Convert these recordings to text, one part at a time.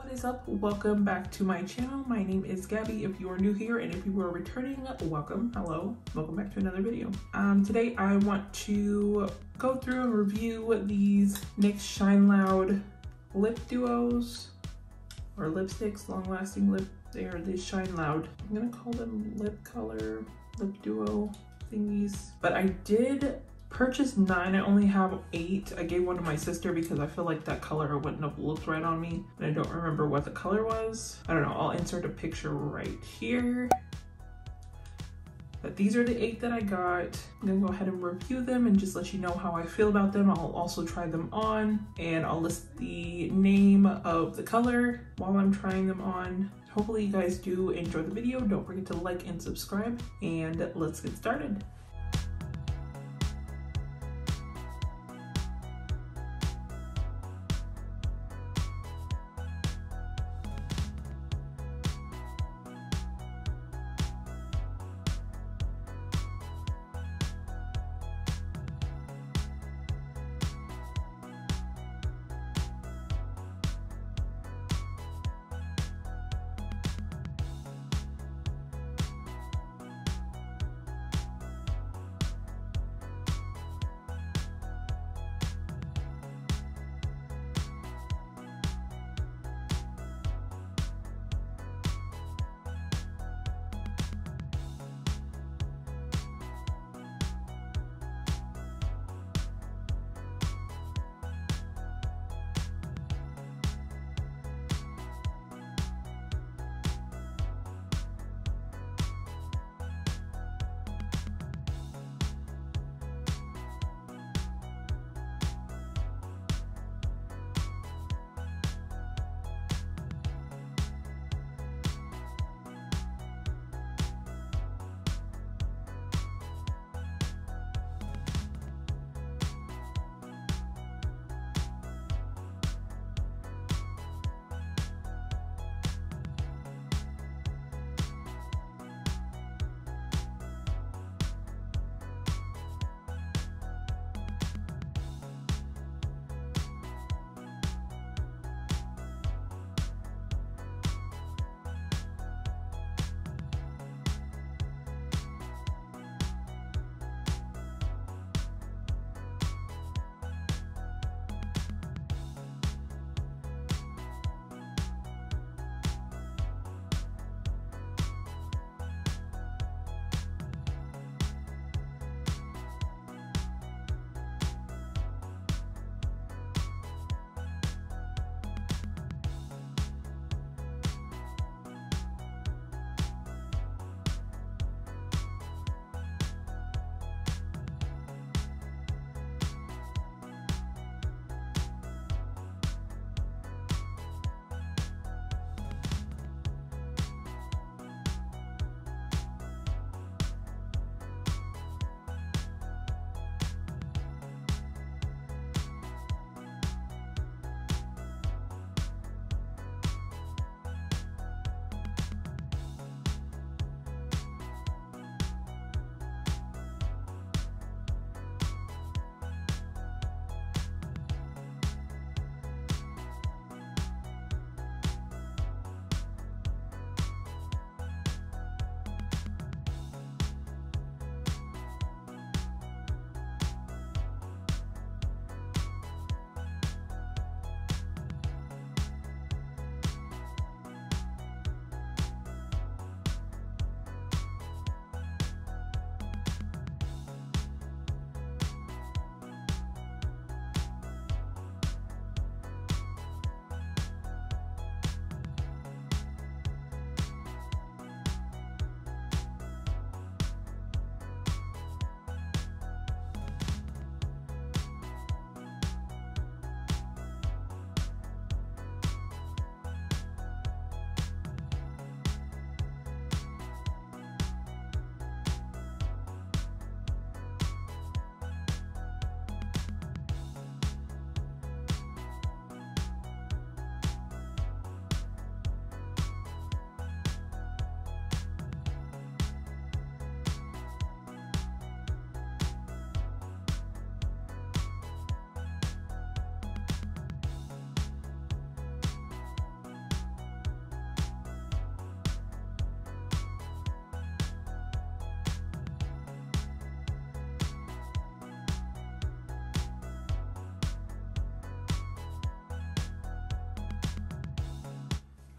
What is up? Welcome back to my channel. My name is Gabby if you are new here, and if you are returning, welcome. Hello, welcome back to another video. Today I want to go through and review these NYX Shine Loud lip duos or lipsticks, long-lasting lip. They are the Shine Loud. I'm gonna call them lip color lip duo thingies, but I did purchased 9. I only have 8. I gave one to my sister because I feel like that color wouldn't have looked right on me, and I don't remember what the color was. I don't know, I'll insert a picture right here. But these are the 8 that I got. I'm gonna go ahead and review them and just let you know how I feel about them. I'll also try them on, and I'll list the name of the color while I'm trying them on. Hopefully you guys do enjoy the video. Don't forget to like and subscribe, and let's get started.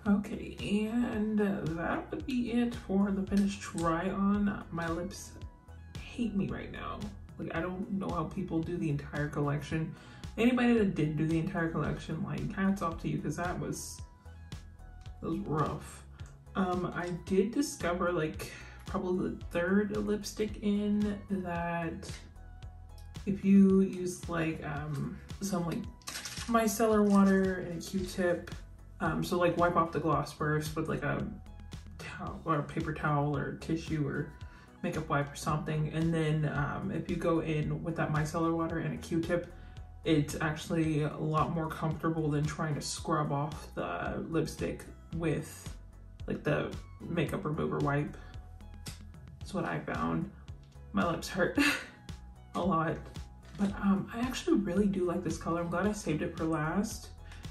Okay, and that would be it for the finished try on. My lips hate me right now. Like, I don't know how people do the entire collection. Anybody that did do the entire collection, like, hats off to you, because that was rough. I did discover, like, probably the third lipstick in that if you use like some like micellar water and a Q-tip, so like wipe off the gloss first with like a towel or a paper towel or tissue or makeup wipe or something, and then if you go in with that micellar water and a Q-tip, it's actually a lot more comfortable than trying to scrub off the lipstick with like the makeup remover wipe. That's what I found. My lips hurt a lot. But I actually really do like this color. I'm glad I saved it for last.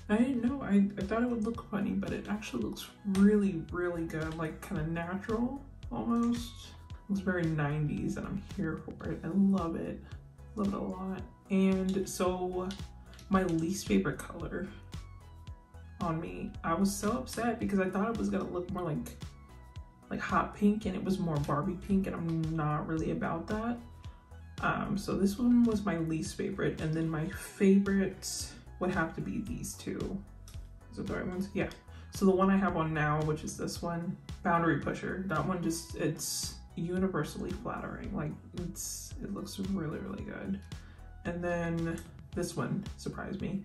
I didn't know, I thought it would look funny, but it actually looks really, really good. Like kind of natural almost. Looks very 90s and I'm here for it. I love it. Love it a lot. And so my least favorite color on me, I was so upset because I thought it was gonna look more like hot pink, and it was more Barbie pink, and I'm not really about that. So this one was my least favorite, and then my favorites would have to be these two. Is it the right ones? Yeah. So the one I have on now, which is this one, Boundary Pusher. That one just, it's universally flattering. Like it looks really, really good. And then this one surprised me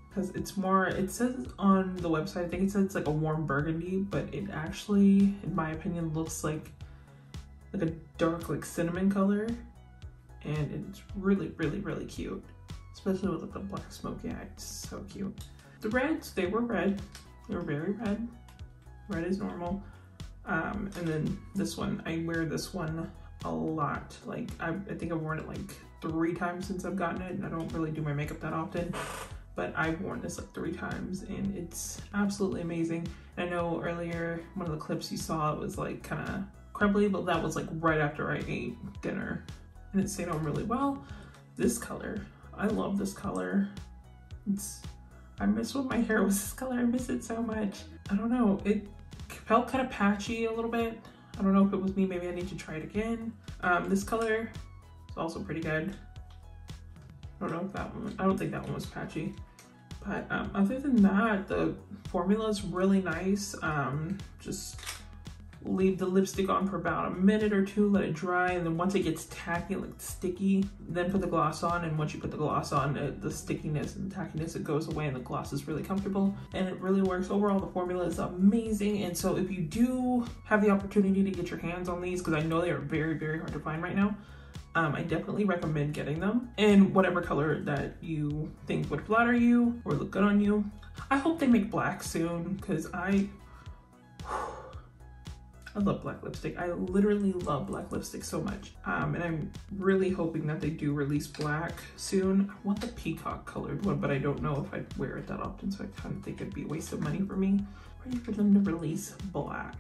because it's more, it says on the website, I think it says it's like a warm burgundy, but it actually, in my opinion, looks like a dark like cinnamon color. And it's really, really, really cute, especially with like the black smoky eye. It's so cute. The reds, they were red. They were very red. Red is normal. And then this one, I wear this one a lot. Like I think I've worn it like 3 times since I've gotten it, and I don't really do my makeup that often, but I've worn this like 3 times and it's absolutely amazing. I know earlier, one of the clips you saw, it was like kind of crumbly, but that was like right after I ate dinner. And it stayed on really well. This color, I love this color. I miss when my hair was this color. I miss it so much. I don't know, it felt kind of patchy a little bit. I don't know if it was me, maybe I need to try it again. This color is also pretty good. I don't know if that one, I don't think that one was patchy. But other than that, the formula is really nice. Just leave the lipstick on for about a minute or 2, let it dry, and then once it gets tacky, like sticky, then put the gloss on. And once you put the gloss on, the stickiness and tackiness, it goes away and the gloss is really comfortable and it really works. Overall, the formula is amazing. And so if you do have the opportunity to get your hands on these, because I know they are very, very hard to find right now, I definitely recommend getting them in whatever color that you think would flatter you or look good on you. I hope they make black soon, because I love black lipstick. I literally love black lipstick so much. And I'm really hoping that they do release black soon. I want the peacock colored one, but I don't know if I'd wear it that often, so I kind of think it'd be a waste of money for me. Ready for them to release black.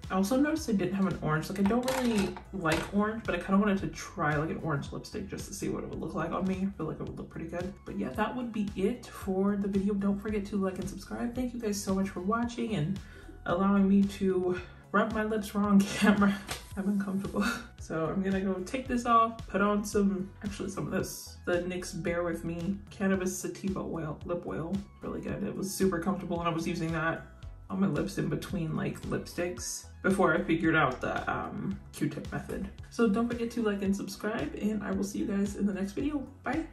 I also noticed they didn't have an orange. Like, I don't really like orange, but I kind of wanted to try like an orange lipstick just to see what it would look like on me. I feel like it would look pretty good. But yeah, that would be it for the video. Don't forget to like and subscribe. Thank you guys so much for watching and allowing me to rub my lips raw on camera. I'm uncomfortable. So I'm gonna go take this off, put on some of this, the NYX Bear With Me Cannabis Sativa oil, lip oil. Really good. It was super comfortable, and I was using that on my lips in between like lipsticks before I figured out the Q-tip method. So don't forget to like and subscribe, and I will see you guys in the next video. Bye.